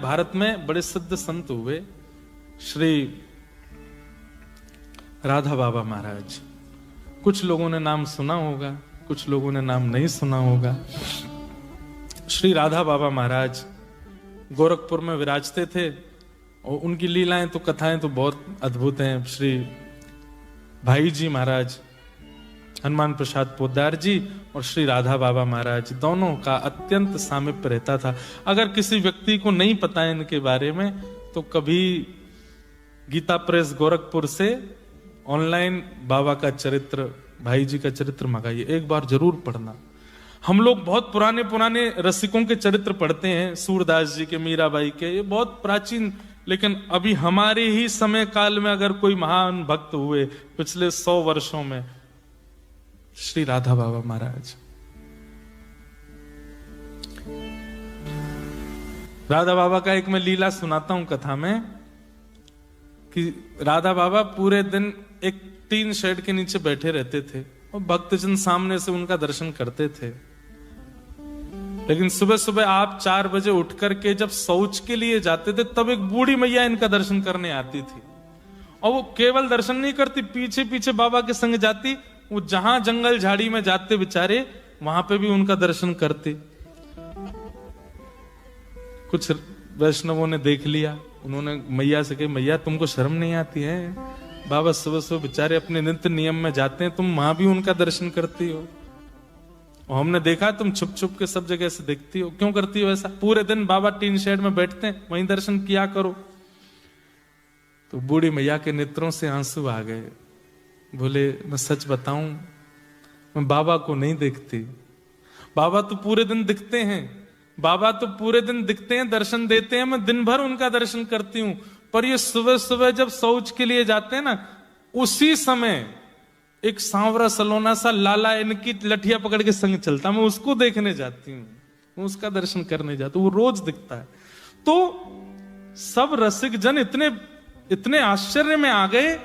भारत में बड़े सिद्ध संत हुए, श्री राधा बाबा महाराज। कुछ लोगों ने नाम सुना होगा, कुछ लोगों ने नाम नहीं सुना होगा। श्री राधा बाबा महाराज गोरखपुर में विराजते थे और उनकी लीलाएं तो कथाएं तो बहुत अद्भुत हैं। श्री भाई जी महाराज, हनुमान प्रसाद पोद्दार जी और श्री राधा बाबा महाराज, दोनों का अत्यंत सामीप्य रहता था। अगर किसी व्यक्ति को नहीं पता है इनके बारे में तो कभी गीता प्रेस गोरखपुर से ऑनलाइन बाबा का चरित्र, भाई जी का चरित्र मंगाइए, एक बार जरूर पढ़ना। हम लोग बहुत पुराने पुराने रसिकों के चरित्र पढ़ते हैं, सूरदास जी के, मीराबाई के, ये बहुत प्राचीन, लेकिन अभी हमारे ही समय काल में अगर कोई महान भक्त हुए पिछले 100 वर्षों में, श्री राधा बाबा महाराज। राधा बाबा का एक मैं लीला सुनाता हूं कथा में कि राधा बाबा पूरे दिन एक टीन शेड के नीचे बैठे रहते थे और भक्तजन सामने से उनका दर्शन करते थे। लेकिन सुबह सुबह आप 4 बजे उठ करके जब शौच के लिए जाते थे तब एक बूढ़ी मैया इनका दर्शन करने आती थी और वो केवल दर्शन नहीं करती, पीछे पीछे बाबा के संग जाती। वो जहां जंगल झाड़ी में जाते बेचारे वहां पे भी उनका दर्शन करते। कुछ वैष्णवों ने देख लिया, उन्होंने मैया से कहा, मैया तुमको शर्म नहीं आती है? बाबा सुबह सुबह बेचारे अपने नित्य नियम में जाते हैं, तुम वहां भी उनका दर्शन करती हो। और हमने देखा तुम छुप छुप के सब जगह से देखती हो, क्यों करती हो ऐसा? पूरे दिन बाबा टीन शेड में बैठते हैं, वहीं दर्शन किया करो। तो बूढ़ी मैया के नेत्रों से आंसू आ गए। बोले, मैं सच बताऊं, मैं बाबा को नहीं देखती। बाबा तो पूरे दिन दिखते हैं, बाबा तो पूरे दिन दिखते हैं, दर्शन देते हैं, मैं दिन भर उनका दर्शन करती हूं। पर ये सुबह सुबह जब शौच के लिए जाते हैं ना, उसी समय एक सांवरा सलोना सा लाला इनकी लठिया पकड़ के संग चलता, मैं उसको देखने जाती हूँ, मैं उसका दर्शन करने जाती हूँ, वो रोज दिखता है। तो सब रसिक जन इतने आश्चर्य में आ गए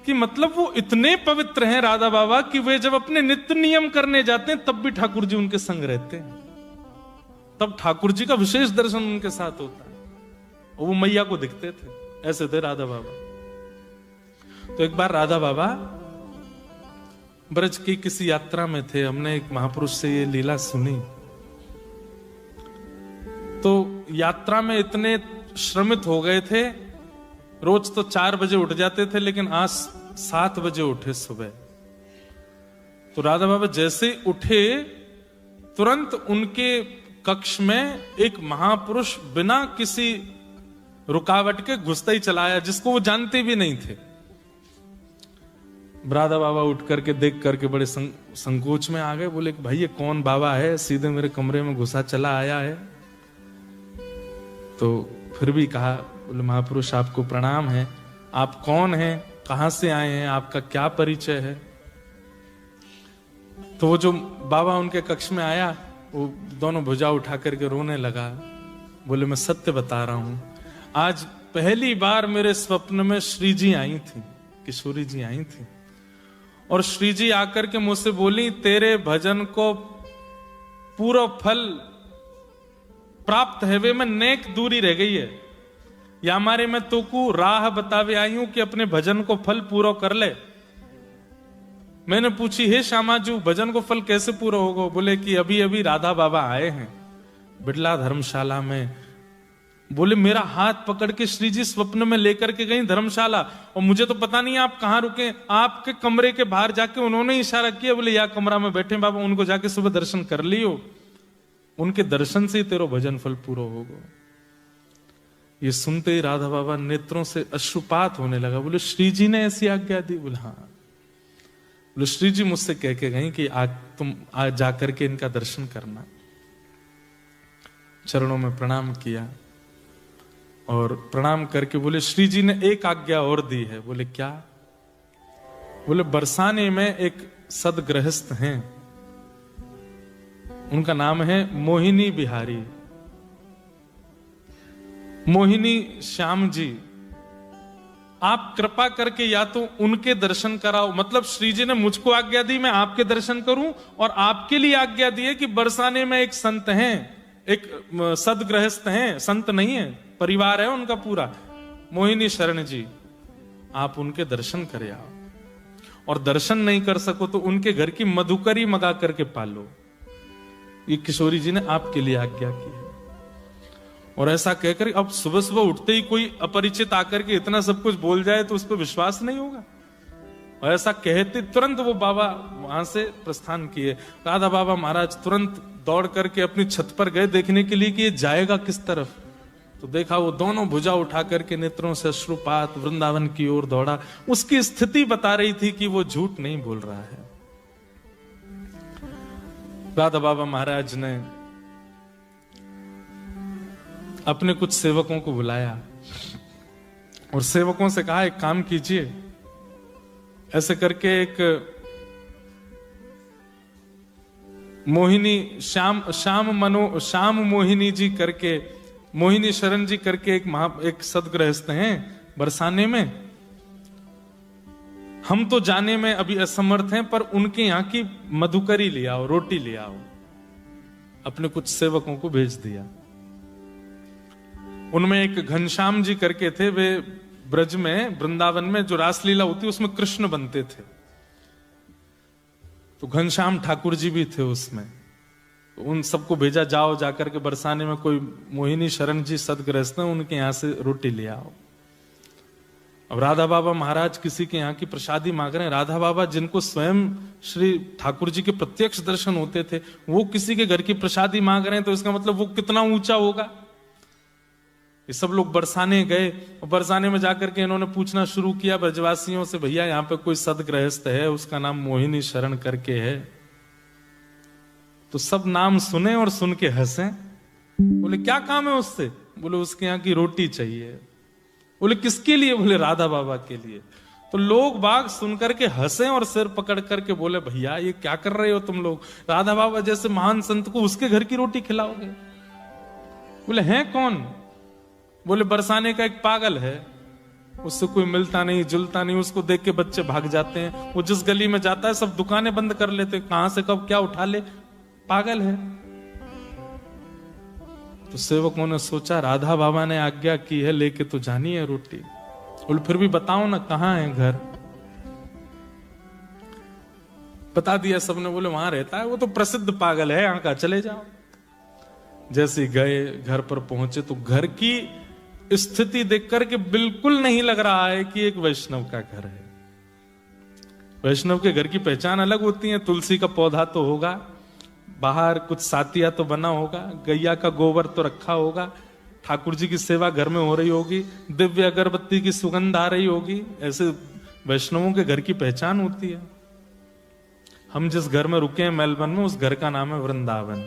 कि मतलब वो इतने पवित्र हैं राधा बाबा कि वे जब अपने नित्य नियम करने जाते हैं तब भी ठाकुर जी उनके संग रहते हैं, तब ठाकुर जी का विशेष दर्शन उनके साथ होता है। और वो मैया को दिखते थे, ऐसे थे राधा बाबा। तो एक बार राधा बाबा ब्रज की किसी यात्रा में थे, हमने एक महापुरुष से ये लीला सुनी। तो यात्रा में इतने श्रमित हो गए थे, रोज तो 4 बजे उठ जाते थे, लेकिन आज 7 बजे उठे सुबह। तो राधा बाबा जैसे उठे तुरंत उनके कक्ष में एक महापुरुष बिना किसी रुकावट के घुसता ही चला आया, जिसको वो जानते भी नहीं थे। राधा बाबा उठ करके देख करके बड़े संकोच में आ गए। बोले भाई ये कौन बाबा है, सीधे मेरे कमरे में घुसा चला आया है। तो फिर भी कहा, बोले महापुरुष आपको प्रणाम है, आप कौन हैं, कहां से आए हैं, आपका क्या परिचय है? तो वो जो बाबा उनके कक्ष में आया, वो दोनों भुजा उठा करके रोने लगा। बोले मैं सत्य बता रहा हूं, आज पहली बार मेरे स्वप्न में श्री जी आई थी, किशोरी जी आई थी, और श्री जी आकर के मुझसे बोली, तेरे भजन को पूरा फल प्राप्त है वे में नेक दूरी रह गई है, या हमारे में तो को राह बतावे आई हूं कि अपने भजन को फल पूरा कर ले। मैंने पूछी, हे श्यामाजू भजन को फल कैसे पूरा होगा? बोले कि अभी अभी राधा बाबा आए हैं बिड़ला धर्मशाला में। बोले मेरा हाथ पकड़ के श्री जी स्वप्न में लेकर के गई धर्मशाला, और मुझे तो पता नहीं आप कहां रुके। आपके कमरे के बाहर जाके उन्होंने इशारा किया, बोले या कमरा में बैठे बाबा, उनको जाके सुबह दर्शन कर लियो, उनके दर्शन से ही तेरा भजन फल पूरा होगा। ये सुनते ही राधा बाबा नेत्रों से अश्रुपात होने लगा। बोले श्री जी ने ऐसी आज्ञा दी? बोले हाँ। बोले श्री जी मुझसे कह के गई कि तुम आज जाकर के इनका दर्शन करना। चरणों में प्रणाम किया और प्रणाम करके बोले श्री जी ने एक आज्ञा और दी है। बोले क्या? बोले बरसाने में एक सदगृहस्थ हैं, उनका नाम है मोहिनी बिहारी, मोहिनी श्याम जी। आप कृपा करके या तो उनके दर्शन कराओ, मतलब श्री जी ने मुझको आज्ञा दी मैं आपके दर्शन करूं, और आपके लिए आज्ञा दी है कि बरसाने में एक संत हैं एक सदगृहस्थ हैं, संत नहीं है, परिवार है उनका पूरा, मोहिनी शरण जी, आप उनके दर्शन करे आओ। और दर्शन नहीं कर सको तो उनके घर की मधुकरी मंगा करके पालो। ये किशोरी जी ने आपके लिए आज्ञा की है। और ऐसा कहकर अब सुबह सुबह उठते ही कोई अपरिचित आकर के इतना सब कुछ बोल जाए तो उस पर विश्वास नहीं होगा। और ऐसा कहते तुरंत वो बाबा वहां से प्रस्थान किए। राधा बाबा महाराज तुरंत दौड़ करके अपनी छत पर गए देखने के लिए कि ये जाएगा किस तरफ। तो देखा वो दोनों भुजा उठा करके नेत्रों से अश्रुपात वृंदावन की ओर दौड़ा। उसकी स्थिति बता रही थी कि वो झूठ नहीं बोल रहा है। राधा बाबा महाराज ने अपने कुछ सेवकों को बुलाया और सेवकों से कहा एक काम कीजिए, ऐसे करके एक मोहिनी श्याम मोहिनी जी करके, मोहिनी शरण जी करके एक सदगृहस्थ हैं बरसाने में। हम तो जाने में अभी असमर्थ हैं, पर उनके यहां की मधुकरी ले आओ, रोटी ले आओ। अपने कुछ सेवकों को भेज दिया। उनमें एक घनश्याम जी करके थे, वे ब्रज में वृंदावन में जो रासलीला होती उसमें कृष्ण बनते थे। तो घनश्याम ठाकुर जी भी थे उसमें। तो उन सबको भेजा, जाओ जाकर के बरसाने में कोई मोहिनी शरण जी सदगृहस्थ हैं, उनके यहां से रोटी ले आओ। अब राधा बाबा महाराज किसी के यहाँ की प्रसादी मांग रहे हैं। राधा बाबा जिनको स्वयं श्री ठाकुर जी के प्रत्यक्ष दर्शन होते थे, वो किसी के घर की प्रसादी मांग रहे हैं, तो इसका मतलब वो कितना ऊंचा होगा। ये सब लोग बरसाने गए और बरसाने में जाकर के इन्होंने पूछना शुरू किया ब्रजवासियों से, भैया यहाँ पे कोई सदगृहस्थ है, उसका नाम मोहिनी शरण करके है। तो सब नाम सुने और सुन के हंसे। बोले क्या काम है उससे? बोले उसके यहाँ की रोटी चाहिए। बोले किसके लिए? बोले राधा बाबा के लिए। तो लोग बाग सुनकर के हंसे और सिर पकड़ करके बोले भैया ये क्या कर रहे हो तुम लोग? राधा बाबा जैसे महान संत को उसके घर की रोटी खिलाओगे? बोले हैं कौन? बोले बरसाने का एक पागल है, उससे कोई मिलता नहीं जुलता नहीं, उसको देख के बच्चे भाग जाते हैं। वो जिस गली में जाता है सब दुकानें बंद कर लेते, कहां से कब क्या उठा ले, पागल है। तो सेवकों ने सोचा राधा बाबा ने आज्ञा की है, लेके तो जानी है रोटी। बोले फिर भी बताओ ना कहां है घर। बता दिया सबने। बोले वहां रहता है, वो तो प्रसिद्ध पागल है, यहाँ का चले जाओ। जैसे गए घर पर पहुंचे तो घर की स्थिति देख करके बिल्कुल नहीं लग रहा है कि एक वैष्णव का घर है। वैष्णव के घर की पहचान अलग होती है। तुलसी का पौधा तो होगा, बाहर कुछ सातिया तो बना होगा, गैया का गोबर तो रखा होगा, ठाकुर जी की सेवा घर में हो रही होगी, दिव्य अगरबत्ती की सुगंध आ रही होगी। ऐसे वैष्णवों के घर की पहचान होती है। हम जिस घर में रुके हैं मेलबर्न में, उस घर का नाम है वृंदावन।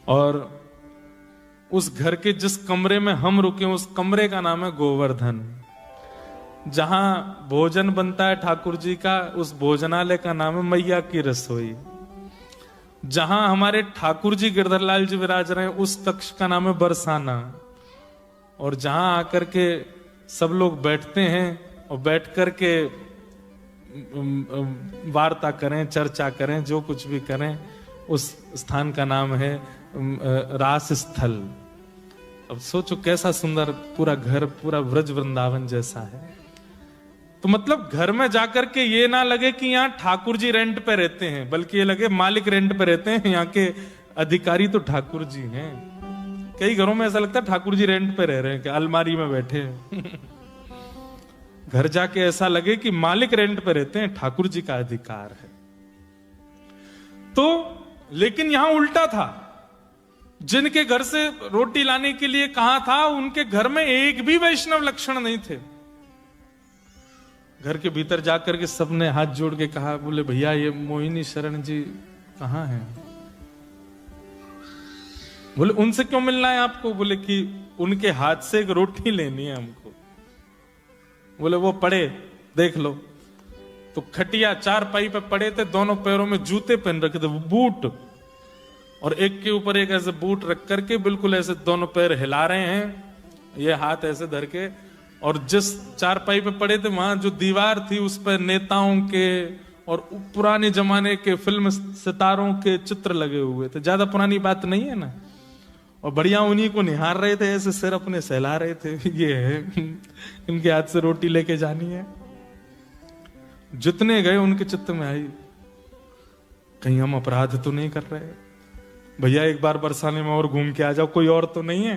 और उस घर के जिस कमरे में हम रुके, उस कमरे का नाम है गोवर्धन। जहां भोजन बनता है ठाकुर जी का, उस भोजनालय का नाम है मैया की रसोई। जहां हमारे ठाकुर जी गिरधरलाल जी विराज रहे हैं, उस कक्ष का नाम है बरसाना। और जहां आकर के सब लोग बैठते हैं और बैठ करके वार्ता करें, चर्चा करें, जो कुछ भी करें, उस स्थान का नाम है रास स्थल। अब सोचो कैसा सुंदर पूरा घर, पूरा ब्रज वृंदावन जैसा है। तो मतलब घर में जाकर के ये ना लगे कि यहाँ ठाकुर जी रेंट पे रहते हैं, बल्कि ये लगे मालिक रेंट पे रहते हैं, यहाँ के अधिकारी तो ठाकुर जी हैं। कई घरों में ऐसा लगता है ठाकुर जी रेंट पे रह रहे हैं, कि अलमारी में बैठे हैं। घर जाके ऐसा लगे कि मालिक रेंट पे रहते हैं, ठाकुर जी का अधिकार है। तो लेकिन यहां उल्टा था। जिनके घर से रोटी लाने के लिए कहा था, उनके घर में एक भी वैष्णव लक्षण नहीं थे। घर के भीतर जाकर के सबने हाथ जोड़ के कहा, बोले भैया ये मोहिनी शरण जी कहां हैं? बोले उनसे क्यों मिलना है आपको? बोले कि उनके हाथ से एक रोटी लेनी है हमको। बोले वो पड़े देख लो। तो खटिया चारपाई पे पड़े थे, दोनों पैरों में जूते पहन रखे थे, बूट, और एक के ऊपर एक ऐसे बूट रख करके बिल्कुल ऐसे दोनों पैर हिला रहे हैं, ये हाथ ऐसे धर के। और जिस चारपाई पे पड़े थे, वहां जो दीवार थी उस पर नेताओं के और पुराने जमाने के फिल्म सितारों के चित्र लगे हुए थे, ज्यादा पुरानी बात नहीं है ना। और बढ़िया उन्हीं को निहार रहे थे, ऐसे सिर अपने सहला रहे थे, ये है इनके हाथ से रोटी लेके जानी है। जितने गए उनके चित्त में आई, कहीं हम अपराध तो नहीं कर रहे भैया, एक बार बरसाने में और घूम के आ जाओ, कोई और तो नहीं है,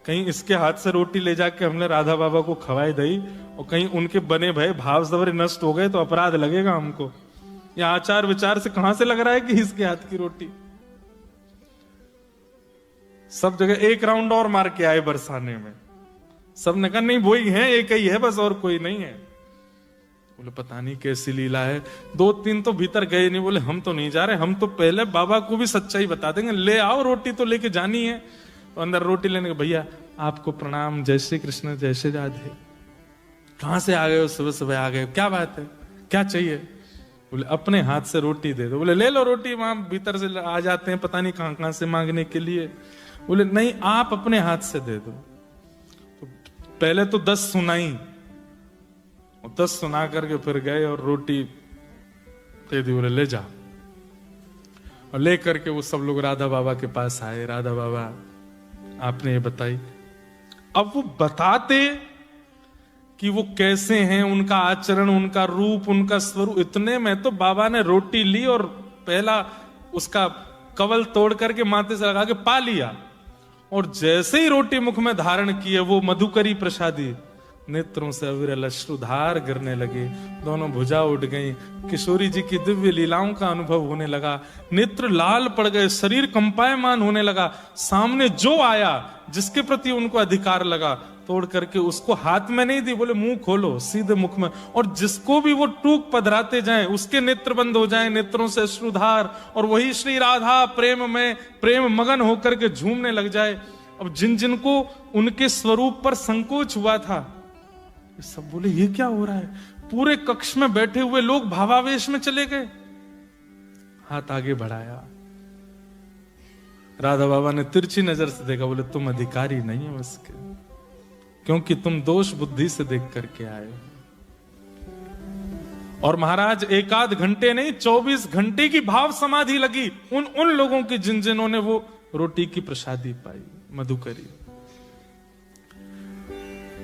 कहीं इसके हाथ से रोटी ले जाके हमने राधा बाबा को खवाई दई और कहीं उनके बने भय भाव सवरे नष्ट हो गए तो अपराध लगेगा हमको। या आचार विचार से कहां से लग रहा है कि इसके हाथ की रोटी। सब जगह एक राउंड और मार के आए बरसाने में, सब ने कहा नहीं वो ही है, एक ही है बस, और कोई नहीं है। बोले पता नहीं कैसी लीला है। 2-3 तो भीतर गए नहीं, बोले हम तो नहीं जा रहे, हम तो पहले बाबा को भी सच्चाई बता देंगे, ले आओ रोटी तो लेके जानी है। तो अंदर रोटी लेने के, भैया आपको प्रणाम, जय श्री कृष्ण, जय श्री राधे। कहां से आ गए हो? सुबह सुबह आ गए, क्या बात है, क्या चाहिए? बोले अपने हाथ से रोटी दे दो। बोले ले लो रोटी, वहां भीतर से आ जाते हैं पता नहीं कहां कहां से मांगने के लिए। बोले नहीं आप अपने हाथ से दे दो। तो पहले तो 10 सुनाई, 10 सुना करके फिर गए और रोटी दे दी। बोले ले जा। और ले करके वो सब लोग राधा बाबा के पास आए। राधा बाबा आपने ये बताई। अब वो बताते कि वो कैसे हैं, उनका आचरण, उनका रूप, उनका स्वरूप, इतने में तो बाबा ने रोटी ली और पहला उसका कवल तोड़ करके माथे से लगा के पा लिया। और जैसे ही रोटी मुख में धारण की है, वो मधुकरी प्रसादी, नेत्रों से अविरल अश्रुधार गिरने लगे, दोनों भुजा उठ गई। किशोरी जी की दिव्य लीलाओं का अनुभव होने लगा, नेत्र लाल पड़ गए, शरीर कंपायमान होने लगा। सामने जो आया, जिसके प्रति उनको अधिकार लगा, तोड़ करके उसको हाथ में नहीं दी, बोले मुंह खोलो, सीधे मुख में। और जिसको भी वो टूक पधराते जाएं, उसके नेत्र बंद हो जाएं, नेत्रों से अश्रुधार, और वही श्री राधा प्रेम में प्रेम मगन होकर के झूमने लग जाए। अब जिन जिनको उनके स्वरूप पर संकोच हुआ था, सब बोले ये क्या हो रहा है। पूरे कक्ष में बैठे हुए लोग भावावेश में चले गए। हाथ आगे बढ़ाया, राधा बाबा ने तिरछी नजर से देखा, बोले तुम अधिकारी नहीं हो उसके, क्योंकि तुम दोष बुद्धि से देख करके आए हो। और महाराज 1-8 घंटे नहीं, 24 घंटे की भाव समाधि लगी उन लोगों की जिन्होंने वो रोटी की प्रसादी पाई, मधुकरी।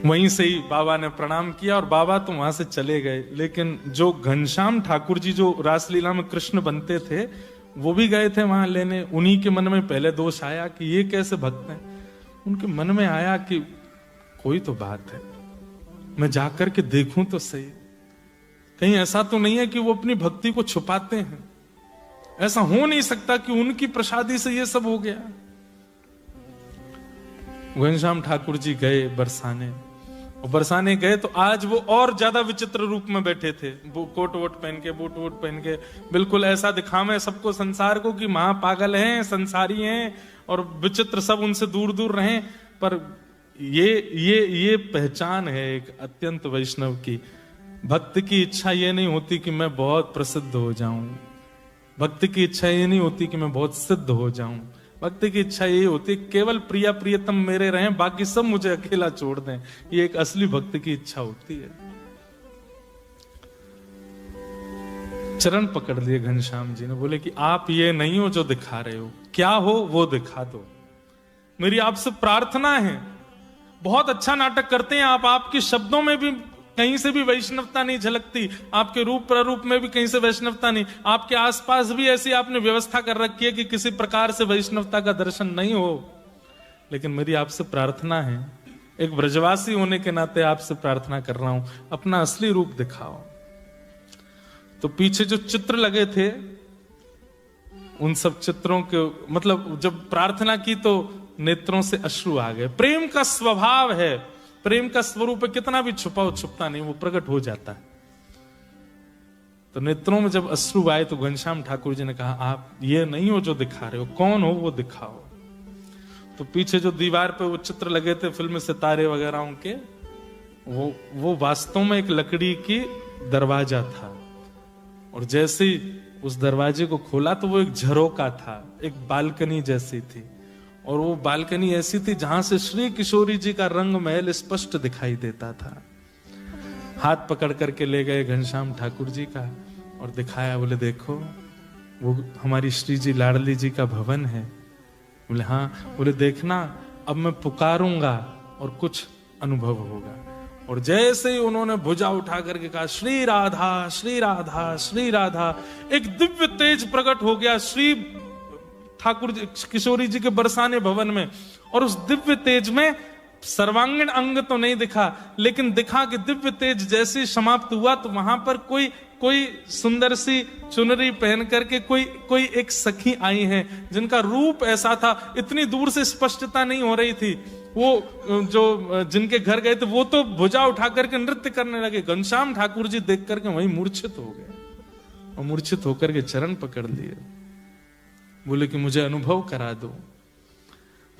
वहीं से ही बाबा ने प्रणाम किया और बाबा तो वहां से चले गए। लेकिन जो घनश्याम ठाकुर जी जो रासलीला में कृष्ण बनते थे, वो भी गए थे वहां लेने। उन्हीं के मन में पहले दोष आया कि ये कैसे भक्त हैं। उनके मन में आया कि कोई तो बात है, मैं जाकर के देखूं तो सही, कहीं ऐसा तो नहीं है कि वो अपनी भक्ति को छुपाते हैं। ऐसा हो नहीं सकता कि उनकी प्रसादी से ये सब हो गया। घनश्याम ठाकुर जी गए बरसाने, और बरसाने गए तो आज वो और ज्यादा विचित्र रूप में बैठे थे। वो कोट वोट पहन के, बूट वोट पहन के, बिल्कुल ऐसा दिखावे सबको संसार को कि महापागल हैं, संसारी हैं, और विचित्र सब उनसे दूर दूर रहें। पर ये पहचान है एक अत्यंत वैष्णव की। भक्त की इच्छा ये नहीं होती कि मैं बहुत प्रसिद्ध हो जाऊं, भक्त की इच्छा ये नहीं होती कि मैं बहुत सिद्ध हो जाऊं। भक्त की इच्छा यही होती है केवल प्रिया प्रियतम मेरे रहें, बाकी सब मुझे अकेला छोड़ दें। ये एक असली भक्त की इच्छा होती है। चरण पकड़ लिए घनश्याम जी ने, बोले कि आप ये नहीं हो जो दिखा रहे हो, क्या हो वो दिखा दो। मेरी आपसे प्रार्थना है। बहुत अच्छा नाटक करते हैं आप, आपके शब्दों में भी कहीं से भी वैष्णवता नहीं झलकती, आपके रूप प्ररूप में भी कहीं से वैष्णवता नहीं, आपके आसपास भी ऐसी आपने व्यवस्था कर रखी है कि किसी प्रकार से वैष्णवता का दर्शन नहीं हो। लेकिन मेरी आपसे प्रार्थना है, एक ब्रजवासी होने के नाते आपसे प्रार्थना कर रहा हूं, अपना असली रूप दिखाओ। तो पीछे जो चित्र लगे थे, उन सब चित्रों के मतलब जब प्रार्थना की तो नेत्रों से अश्रु आ गए। प्रेम का स्वभाव है, प्रेम का स्वरूप कितना भी छुपाओ छुपता नहीं, वो प्रकट हो जाता है। तो नेत्रों में जब अश्रु आए तो घनश्याम ठाकुर जी ने कहा आप ये नहीं हो जो दिखा रहे हो, कौन हो वो दिखाओ। तो पीछे जो दीवार पे वो चित्र लगे थे फिल्म सितारे वगैरह के, वो वास्तव में एक लकड़ी की दरवाजा था। और जैसे ही उस दरवाजे को खोला तो वो एक झरोका था, एक बालकनी जैसी थी। और वो बालकनी ऐसी थी जहां से श्री किशोरी जी का रंग महल स्पष्ट दिखाई देता था। हाथ पकड़ करके ले गए घनश्याम ठाकुर जी का, और दिखाया, बोले देखो वो हमारी श्री जी लाडली जी का भवन है। बोले हाँ। बोले देखना अब मैं पुकारूंगा और कुछ अनुभव होगा। और जैसे ही उन्होंने भुजा उठा करके कहा श्री राधा श्री राधा श्री राधा, एक दिव्य तेज प्रकट हो गया श्री ठाकुर किशोरी जी के बरसाने भवन में। और उस दिव्य तेज में सर्वांगीण अंग तो नहीं दिखा, लेकिन दिखा कि दिव्य तेज जैसे समाप्त हुआ तो वहां पर कोई सुंदर सी चुनरी पहन करके कोई एक सखी आई है, जिनका रूप ऐसा था, इतनी दूर से स्पष्टता नहीं हो रही थी। वो जो जिनके घर गए थे वो तो भुजा उठा करके नृत्य करने लगे। घनश्याम ठाकुर जी देख करके वहीं मूर्छित हो गए और मूर्छित होकर के चरण पकड़ लिए। बोले कि मुझे अनुभव करा दो।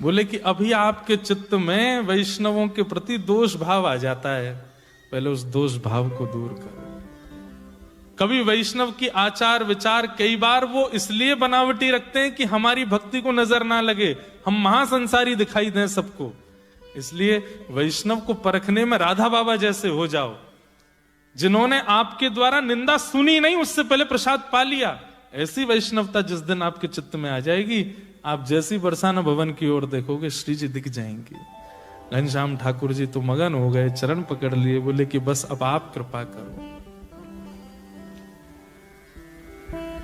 बोले कि अभी आपके चित्त में वैष्णवों के प्रति दोष भाव आ जाता है, पहले उस दोष भाव को दूर करो। कभी वैष्णव की आचार विचार कई बार वो इसलिए बनावटी रखते हैं कि हमारी भक्ति को नजर ना लगे, हम महासंसारी दिखाई दें सबको। इसलिए वैष्णव को परखने में राधा बाबा जैसे हो जाओ, जिन्होंने आपके द्वारा निंदा सुनी नहीं, उससे पहले प्रसाद पा लिया। ऐसी वैष्णवता जिस दिन आपके चित्त में आ जाएगी, आप जैसी बरसाना भवन की ओर देखोगे श्री जी दिख जाएंगे। घनश्याम ठाकुर जी तो मगन हो गए, चरण पकड़ लिए, बोले कि बस अब आप कृपा करो।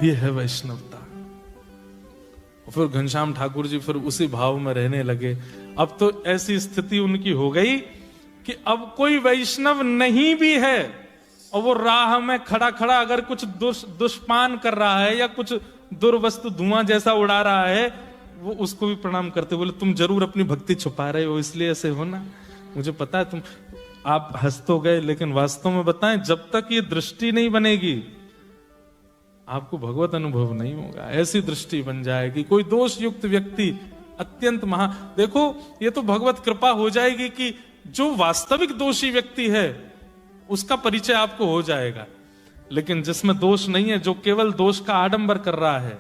ये है वैष्णवता। फिर घनश्याम ठाकुर जी फिर उसी भाव में रहने लगे। अब तो ऐसी स्थिति उनकी हो गई कि अब कोई वैष्णव नहीं भी है और वो राह में खड़ा खड़ा अगर कुछ दुष्पान कर रहा है या कुछ दुर्वस्तु धुआं जैसा उड़ा रहा है, वो उसको भी प्रणाम करते। बोले तुम जरूर अपनी भक्ति छुपा रहे हो, इसलिए ऐसे हो ना, मुझे पता है। आप हंस तो गए, लेकिन वास्तव में बताएं, जब तक ये दृष्टि नहीं बनेगी आपको भगवत अनुभव नहीं होगा। ऐसी दृष्टि बन जाएगी, कोई दोष युक्त व्यक्ति अत्यंत देखो ये तो भगवत कृपा हो जाएगी कि जो वास्तविक दोषी व्यक्ति है उसका परिचय आपको हो जाएगा। लेकिन जिसमें दोष नहीं है, जो केवल दोष का आडंबर कर रहा है,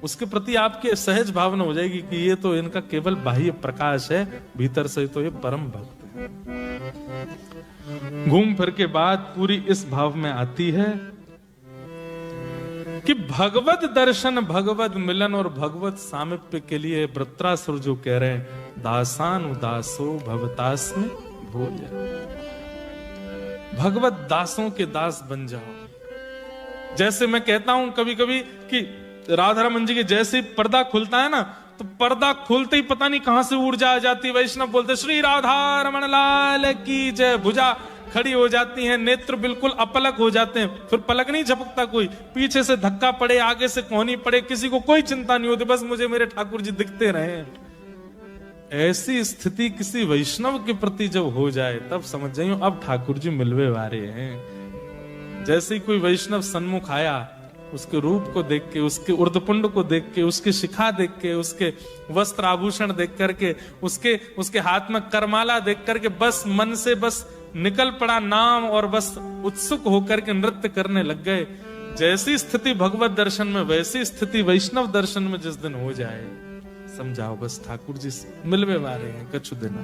उसके प्रति आपके सहज भावना हो जाएगी कि ये तो इनका केवल बाह्य प्रकाश है, भीतर से तो ये परम भक्त है। घूम फिर के बात पूरी इस भाव में आती है कि भगवत दर्शन, भगवत मिलन और भगवत सामिप्य के लिए वृत्रासुर जो कह रहे हैं, दासान उदासो भवतास्मि भोज, भगवत दासों के दास बन जाओ। जैसे मैं कहता हूं कभी कभी कि राधा रमन जी के जैसे पर्दा खुलता है ना, तो पर्दा खुलते ही पता नहीं कहां से ऊर्जा आ जाती है। वैष्णव बोलते श्री राधा रमन लाल की जय, भुजा खड़ी हो जाती हैं, नेत्र बिल्कुल अपलक हो जाते हैं, फिर पलक नहीं झपकता कोई, पीछे से धक्का पड़े, आगे से कोहनी पड़े, किसी को कोई चिंता नहीं होती, बस मुझे मेरे ठाकुर जी दिखते रहे। ऐसी स्थिति किसी वैष्णव के प्रति जब हो जाए, तब समझ जाइए अब ठाकुर जी मिलवे वाले हैं। जैसे ही कोई वैष्णव सन्मुख आया, उसके रूप को देख के, उसके उर्धपुंड को देख के, उसकी शिखा देख के, उसके वस्त्र आभूषण देख करके, उसके हाथ में करमाला देख करके बस मन से बस निकल पड़ा नाम, और बस उत्सुक होकर के नृत्य करने लग गए। जैसी स्थिति भगवत दर्शन में, वैसी स्थिति वैष्णव दर्शन में जिस दिन हो जाए, समझाओ बस ठाकुर जी से मिलवे वाले हैं कछु दिन।